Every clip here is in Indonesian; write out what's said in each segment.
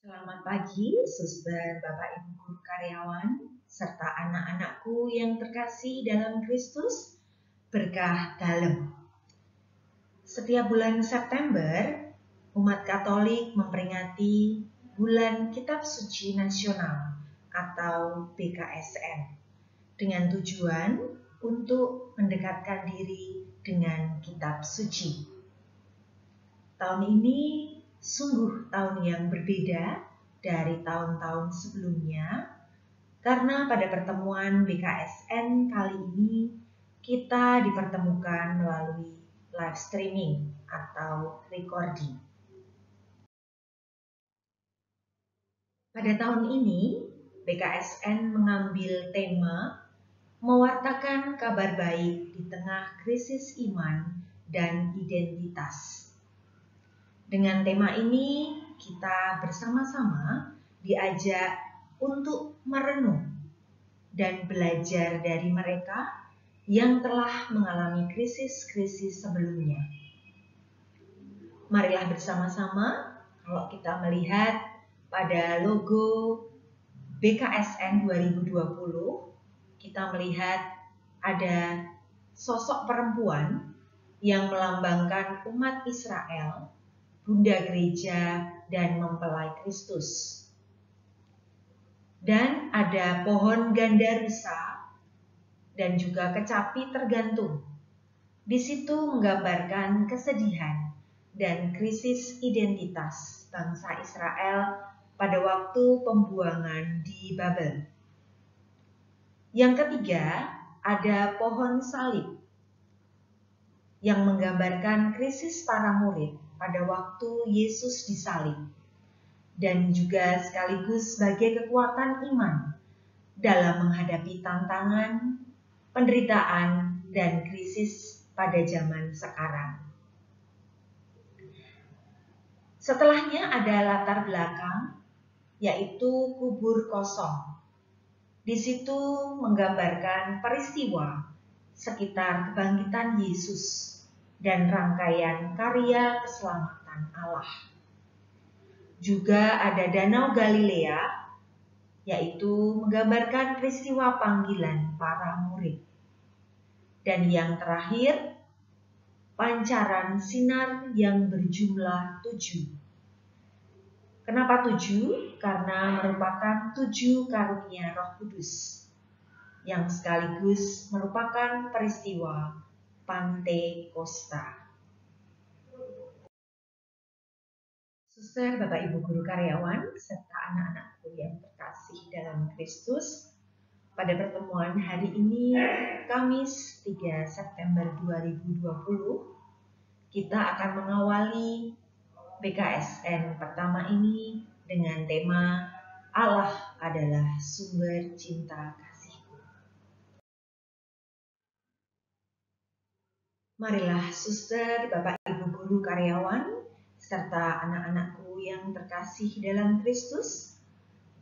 Selamat pagi, Suster, Bapak Ibu Guru Karyawan, serta anak-anakku yang terkasih dalam Kristus, berkah dalam. Setiap bulan September, umat Katolik memperingati Bulan Kitab Suci Nasional atau BKSN dengan tujuan untuk mendekatkan diri dengan Kitab Suci. Tahun ini sungguh tahun yang berbeda dari tahun-tahun sebelumnya, karena pada pertemuan BKSN kali ini kita dipertemukan melalui live streaming atau recording. Pada tahun ini, BKSN mengambil tema mewartakan kabar baik di tengah krisis iman dan identitas. Dengan tema ini, kita bersama-sama diajak untuk merenung dan belajar dari mereka yang telah mengalami krisis-krisis sebelumnya. Marilah bersama-sama, kalau kita melihat pada logo BKSN 2020, kita melihat ada sosok perempuan yang melambangkan umat Israel, Bunda Gereja, dan mempelai Kristus. Dan ada pohon gandarusa dan juga kecapi tergantung. Di situ menggambarkan kesedihan dan krisis identitas bangsa Israel pada waktu pembuangan di Babel. Yang ketiga, ada pohon salib yang menggambarkan krisis para murid pada waktu Yesus disalib, dan juga sekaligus sebagai kekuatan iman dalam menghadapi tantangan, penderitaan, dan krisis pada zaman sekarang. Setelahnya ada latar belakang, yaitu kubur kosong. Di situ menggambarkan peristiwa sekitar kebangkitan Yesus dan rangkaian karya keselamatan Allah. Juga ada Danau Galilea, yaitu menggambarkan peristiwa panggilan para murid. Dan yang terakhir, pancaran sinar yang berjumlah 7. Kenapa 7? Karena merupakan 7 karunia Roh Kudus, yang sekaligus merupakan peristiwa Pantekosta. Suster, Bapak Ibu Guru Karyawan, serta anak-anakku yang terkasih dalam Kristus, pada pertemuan hari ini, Kamis 3 September 2020, kita akan mengawali BKSN pertama ini dengan tema Allah adalah sumber cinta kasihku. Marilah Suster, Bapak Ibu Guru Karyawan, serta anak-anakku yang terkasih dalam Kristus,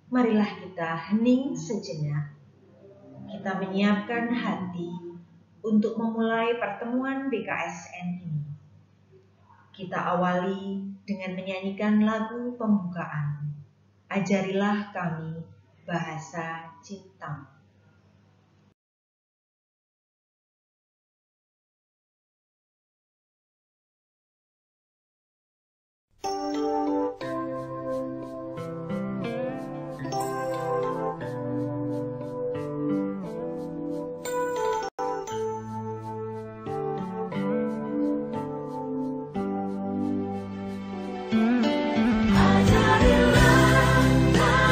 marilah kita hening sejenak. Kita menyiapkan hati untuk memulai pertemuan BKSN ini. Kita awali dengan menyanyikan lagu pembukaan, Ajarilah Kami Bahasa Cinta. Ajarilah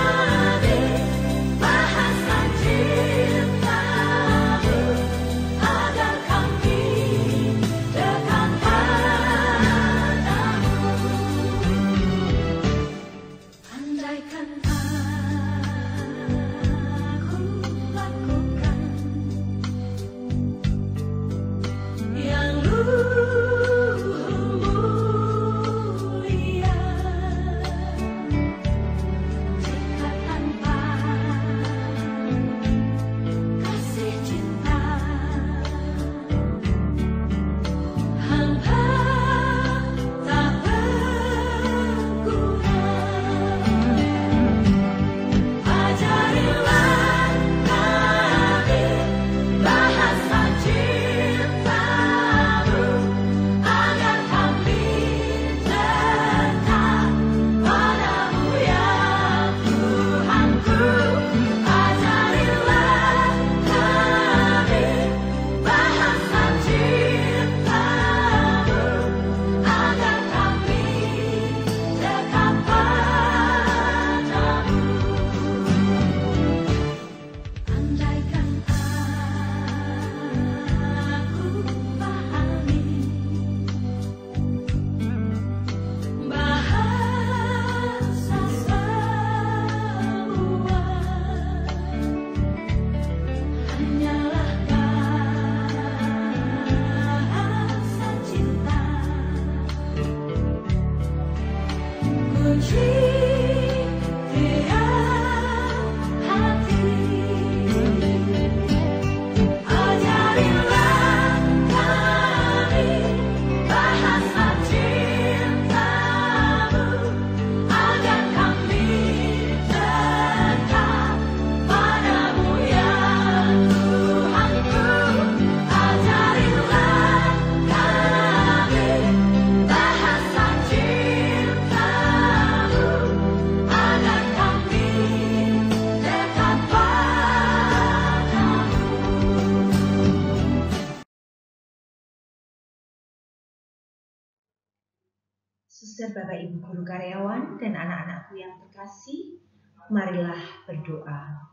kami bahasa cinta. Suster, Bapak, Ibu guru karyawan, dan anak-anakku yang terkasih, marilah berdoa.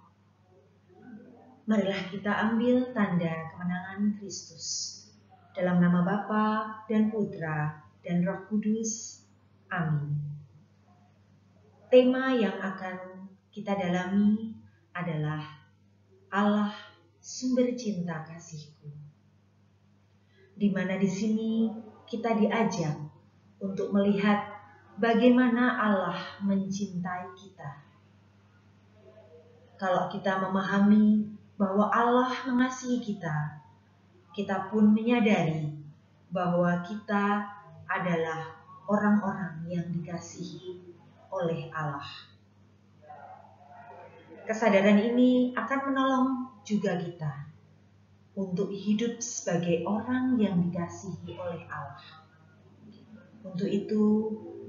Marilah kita ambil tanda kemenangan Kristus. Dalam nama Bapa dan Putra dan Roh Kudus. Amin. Tema yang akan kita dalami adalah Allah sumber cinta kasihku. Di mana di sini kita diajak untuk melihat bagaimana Allah mencintai kita. Kalau kita memahami bahwa Allah mengasihi kita, kita pun menyadari bahwa kita adalah orang-orang yang dikasihi oleh Allah. Kesadaran ini akan menolong juga kita untuk hidup sebagai orang yang dikasihi oleh Allah. Untuk itu,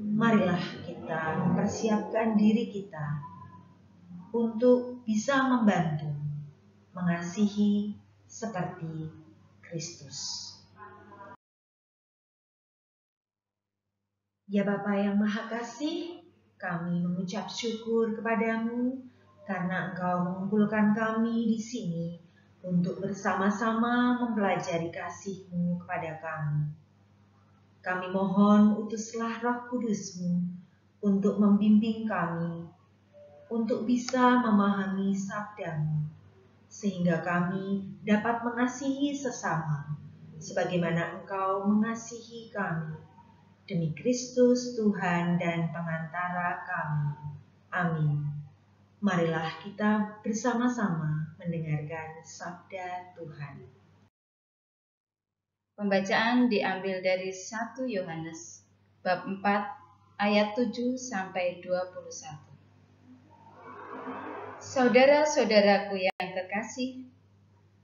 marilah kita mempersiapkan diri kita untuk bisa membantu mengasihi seperti Kristus. Ya Bapa yang Maha Kasih, kami mengucap syukur kepadamu karena Engkau mengumpulkan kami di sini untuk bersama-sama mempelajari kasih-Mu kepada kami. Kami mohon utuslah Roh Kudus-Mu untuk membimbing kami, untuk bisa memahami sabda-Mu, sehingga kami dapat mengasihi sesama, sebagaimana Engkau mengasihi kami. Demi Kristus Tuhan dan pengantara kami. Amin. Marilah kita bersama-sama mendengarkan sabda Tuhan. Pembacaan diambil dari 1 Yohanes bab 4 ayat 7 sampai 21. Saudara-saudaraku yang terkasih,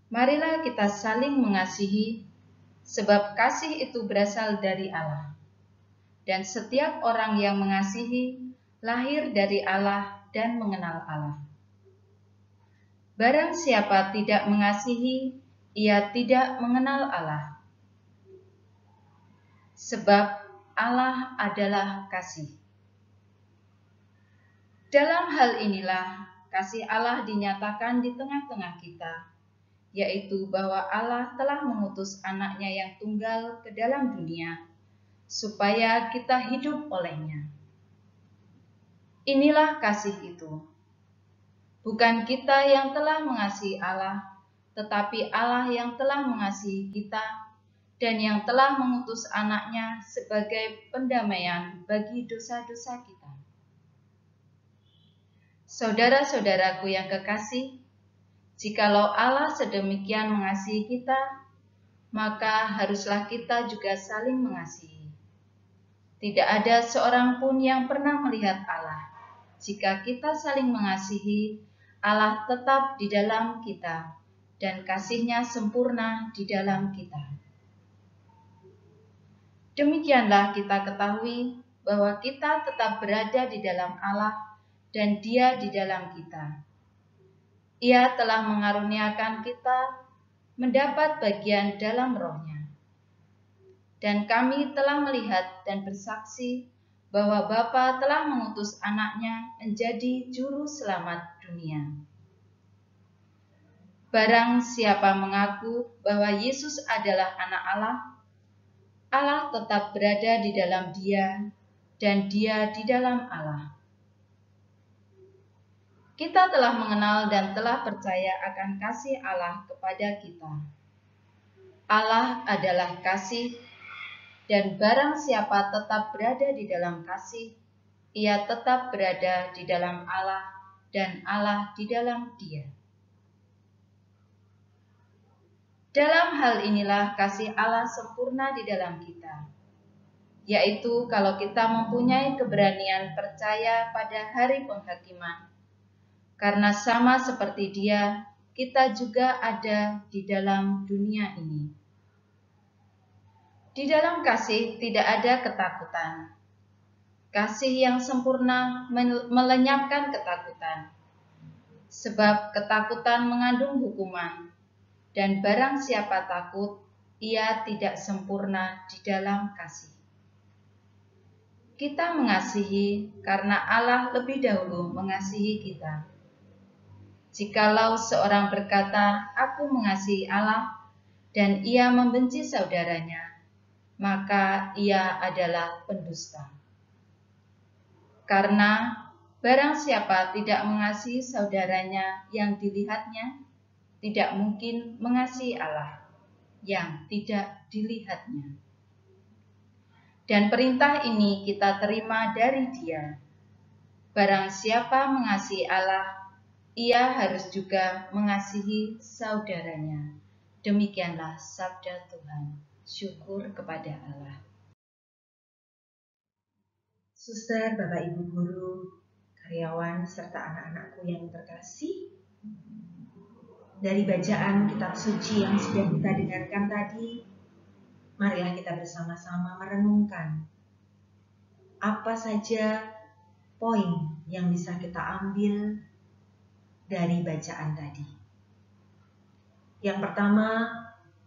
marilah kita saling mengasihi, sebab kasih itu berasal dari Allah. Dan setiap orang yang mengasihi lahir dari Allah dan mengenal Allah. Barang siapa tidak mengasihi, ia tidak mengenal Allah. Sebab Allah adalah kasih. Dalam hal inilah kasih Allah dinyatakan di tengah-tengah kita, yaitu bahwa Allah telah mengutus anaknya yang tunggal ke dalam dunia, supaya kita hidup olehnya. Inilah kasih itu. Bukan kita yang telah mengasihi Allah, tetapi Allah yang telah mengasihi kita dan yang telah mengutus anaknya sebagai pendamaian bagi dosa-dosa kita. Saudara-saudaraku yang kekasih, jikalau Allah sedemikian mengasihi kita, maka haruslah kita juga saling mengasihi. Tidak ada seorang pun yang pernah melihat Allah. Jika kita saling mengasihi, Allah tetap di dalam kita, dan kasih-Nya sempurna di dalam kita. Demikianlah kita ketahui bahwa kita tetap berada di dalam Allah, dan Dia di dalam kita. Ia telah mengaruniakan kita mendapat bagian dalam Roh-Nya. Dan kami telah melihat dan bersaksi bahwa Bapa telah mengutus anaknya menjadi juru selamat dunia. Barang siapa mengaku bahwa Yesus adalah anak Allah, Allah tetap berada di dalam dia dan dia di dalam Allah. Kita telah mengenal dan telah percaya akan kasih Allah kepada kita. Allah adalah kasih. Dan barang siapa tetap berada di dalam kasih, ia tetap berada di dalam Allah dan Allah di dalam dia. Dalam hal inilah kasih Allah sempurna di dalam kita, yaitu kalau kita mempunyai keberanian percaya pada hari penghakiman. Karena sama seperti Dia, kita juga ada di dalam dunia ini. Di dalam kasih tidak ada ketakutan. Kasih yang sempurna melenyapkan ketakutan. Sebab ketakutan mengandung hukuman, dan barang siapa takut, ia tidak sempurna di dalam kasih. Kita mengasihi karena Allah lebih dahulu mengasihi kita. Jikalau seorang berkata, "Aku mengasihi Allah," dan ia membenci saudaranya, maka ia adalah pendusta. Karena barang siapa tidak mengasihi saudaranya yang dilihatnya, tidak mungkin mengasihi Allah yang tidak dilihatnya. Dan perintah ini kita terima dari Dia. Barang siapa mengasihi Allah, ia harus juga mengasihi saudaranya. Demikianlah sabda Tuhan. Syukur kepada Allah. Suster, Bapak Ibu guru, karyawan, serta anak-anakku yang terkasih, dari bacaan kitab suci yang sudah kita dengarkan tadi, marilah kita bersama-sama merenungkan apa saja poin yang bisa kita ambil dari bacaan tadi. Yang pertama,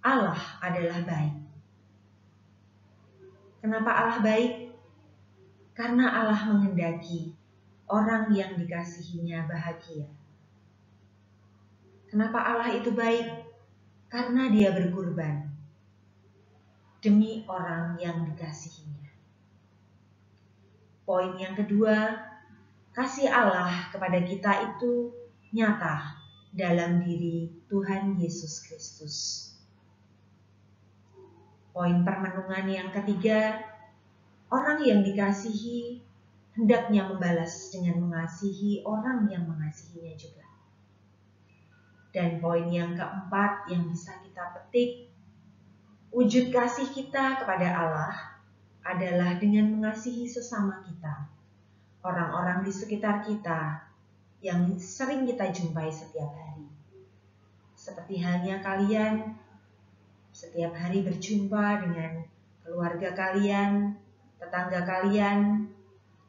Allah adalah baik. Kenapa Allah baik? Karena Allah menghendaki orang yang dikasihinya bahagia. Kenapa Allah itu baik? Karena Dia berkorban demi orang yang dikasihinya. Poin yang kedua, kasih Allah kepada kita itu nyata dalam diri Tuhan Yesus Kristus. Poin permenungan yang ketiga, orang yang dikasihi hendaknya membalas dengan mengasihi orang yang mengasihinya juga. Dan poin yang keempat yang bisa kita petik, wujud kasih kita kepada Allah adalah dengan mengasihi sesama kita, orang-orang di sekitar kita yang sering kita jumpai setiap hari. Seperti halnya kalian, setiap hari berjumpa dengan keluarga kalian, tetangga kalian,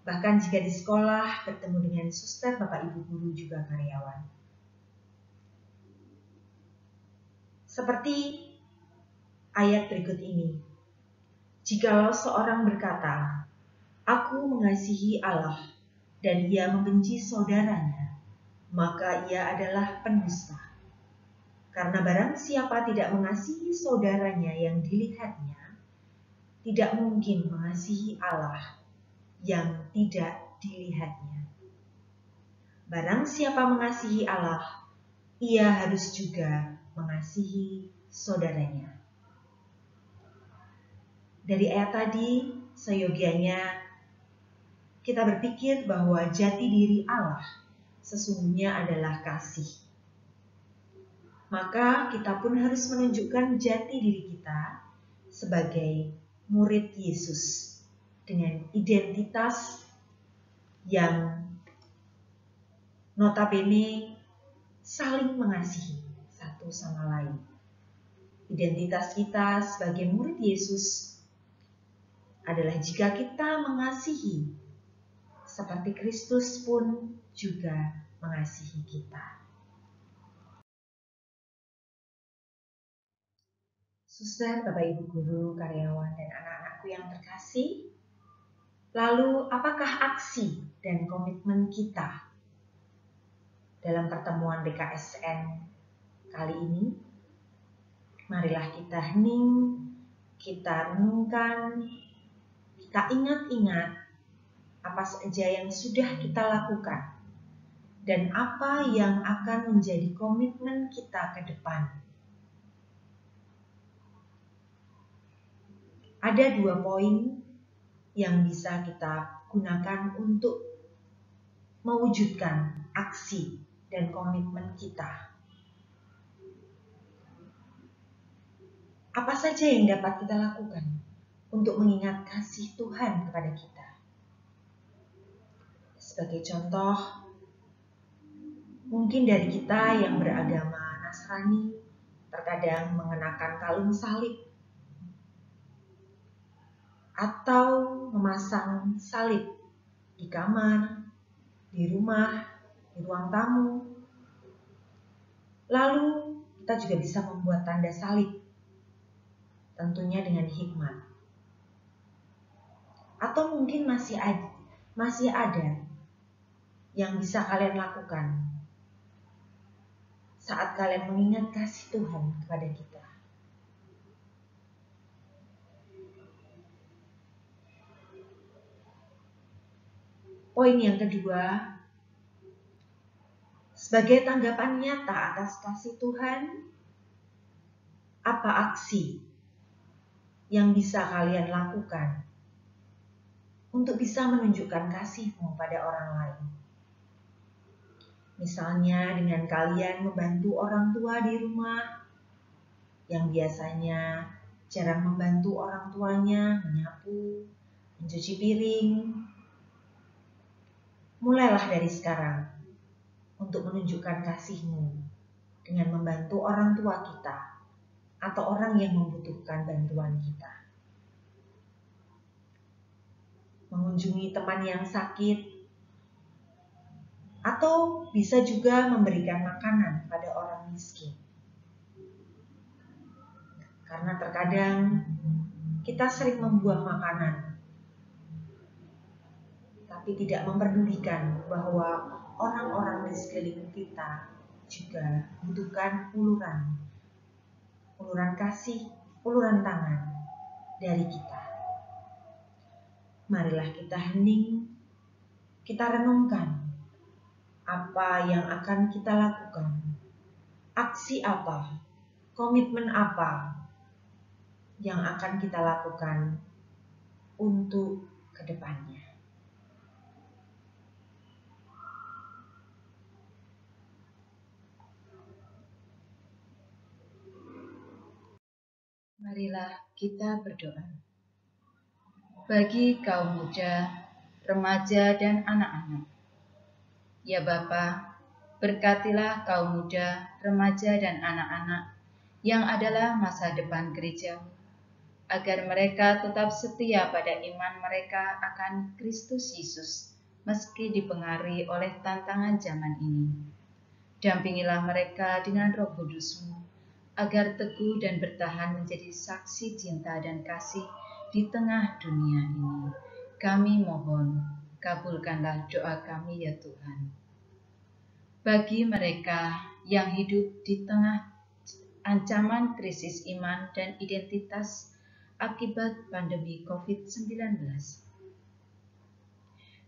bahkan jika di sekolah bertemu dengan suster, Bapak Ibu guru, juga karyawan. Seperti ayat berikut ini. Jikalau seorang berkata, "Aku mengasihi Allah," dan ia membenci saudaranya, maka ia adalah pendusta. Karena barang siapa tidak mengasihi saudaranya yang dilihatnya, tidak mungkin mengasihi Allah yang tidak dilihatnya. Barang siapa mengasihi Allah, ia harus juga mengasihi saudaranya. Dari ayat tadi, seyogianya kita berpikir bahwa jati diri Allah sesungguhnya adalah kasih. Maka kita pun harus menunjukkan jati diri kita sebagai murid Yesus dengan identitas yang notabene saling mengasihi satu sama lain. Identitas kita sebagai murid Yesus adalah jika kita mengasihi seperti Kristus pun juga mengasihi kita. Suster, Bapak Ibu guru, karyawan, dan anak-anakku yang terkasih, lalu apakah aksi dan komitmen kita dalam pertemuan BKSN kali ini? Marilah kita hening, kita renungkan, kita ingat-ingat apa saja yang sudah kita lakukan dan apa yang akan menjadi komitmen kita ke depan. Ada 2 poin yang bisa kita gunakan untuk mewujudkan aksi dan komitmen kita. Apa saja yang dapat kita lakukan untuk mengingat kasih Tuhan kepada kita? Sebagai contoh, mungkin dari kita yang beragama Nasrani terkadang mengenakan kalung salib atau memasang salib di kamar, di rumah, di ruang tamu. Lalu kita juga bisa membuat tanda salib, tentunya dengan hikmat. Atau mungkin masih ada yang bisa kalian lakukan saat kalian mengingat kasih Tuhan kepada kita. Poin yang kedua, sebagai tanggapan nyata atas kasih Tuhan, apa aksi yang bisa kalian lakukan untuk bisa menunjukkan kasihmu pada orang lain? Misalnya dengan kalian membantu orang tua di rumah yang biasanya jarang membantu orang tuanya menyapu, mencuci piring. Mulailah dari sekarang untuk menunjukkan kasihmu dengan membantu orang tua kita atau orang yang membutuhkan bantuan kita. Mengunjungi teman yang sakit, atau bisa juga memberikan makanan pada orang miskin. Karena terkadang kita sering membuang makanan, tapi tidak memperdulikan bahwa orang-orang di sekeliling kita juga membutuhkan uluran kasih, uluran tangan dari kita. Marilah kita hening, kita renungkan apa yang akan kita lakukan, aksi apa, komitmen apa yang akan kita lakukan untuk kedepannya. Marilah kita berdoa. Bagi kaum muda, remaja, dan anak-anak, ya Bapa, berkatilah kaum muda, remaja, dan anak-anak yang adalah masa depan gereja, agar mereka tetap setia pada iman mereka akan Kristus Yesus, meski dipengaruhi oleh tantangan zaman ini. Dampingilah mereka dengan Roh Kudus-Mu, agar teguh dan bertahan menjadi saksi cinta dan kasih di tengah dunia ini. Kami mohon, kabulkanlah doa kami ya Tuhan. Bagi mereka yang hidup di tengah ancaman krisis iman dan identitas akibat pandemi COVID-19.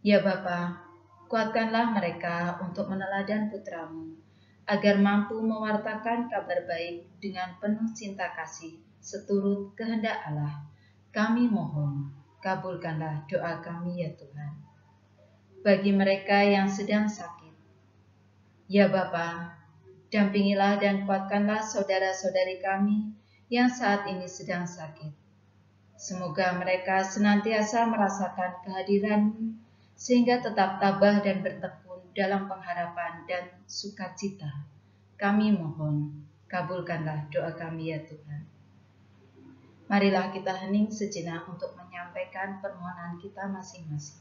Ya Bapa, kuatkanlah mereka untuk meneladan putra-Mu, agar mampu mewartakan kabar baik dengan penuh cinta kasih seturut kehendak Allah. Kami mohon, kabulkanlah doa kami ya Tuhan. Bagi mereka yang sedang sakit, ya Bapa, dampingilah dan kuatkanlah saudara-saudari kami yang saat ini sedang sakit. Semoga mereka senantiasa merasakan kehadiran-Mu, sehingga tetap tabah dan bertekun dalam pengharapan dan sukacita. Kami mohon, kabulkanlah doa kami ya Tuhan. Marilah kita hening sejenak untuk menyampaikan permohonan kita masing-masing.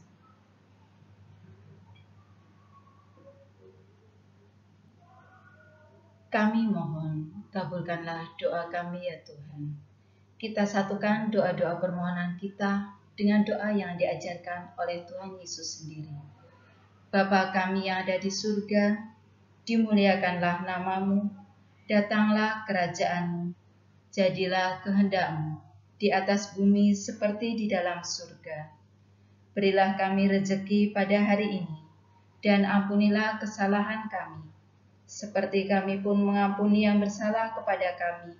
Kami mohon, kabulkanlah doa kami ya Tuhan. Kita satukan doa-doa permohonan kita dengan doa yang diajarkan oleh Tuhan Yesus sendiri. Bapa kami yang ada di surga, dimuliakanlah nama-Mu, datanglah kerajaan-Mu, jadilah kehendak-Mu di atas bumi seperti di dalam surga. Berilah kami rejeki pada hari ini, dan ampunilah kesalahan kami, seperti kami pun mengampuni yang bersalah kepada kami.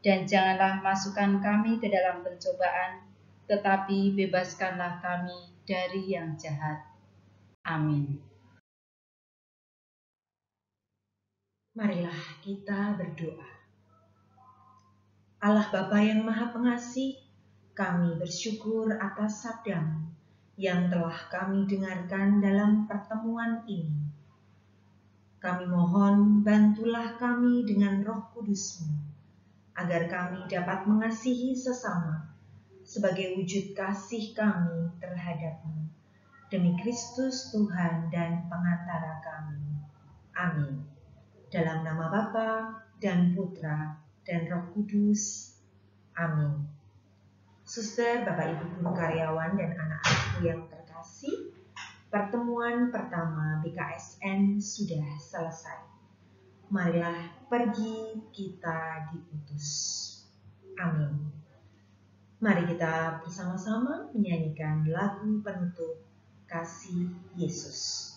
Dan janganlah masukkan kami ke dalam pencobaan, tetapi bebaskanlah kami dari yang jahat. Amin. Marilah kita berdoa. Allah Bapa yang Maha Pengasih, kami bersyukur atas sabda-Mu yang telah kami dengarkan dalam pertemuan ini. Kami mohon bantulah kami dengan Roh Kudus-Mu, agar kami dapat mengasihi sesama sebagai wujud kasih kami terhadap-Mu. Demi Kristus Tuhan dan pengantara kami. Amin. Dalam nama Bapa dan Putra dan Roh Kudus. Amin. Suster, Bapak Ibu guru karyawan dan anak-anakku anak-anakku yang terkasih, pertemuan pertama BKSN sudah selesai. Marilah pergi, kita diutus. Amin. Mari kita bersama-sama menyanyikan lagu penutup Kasih Yesus.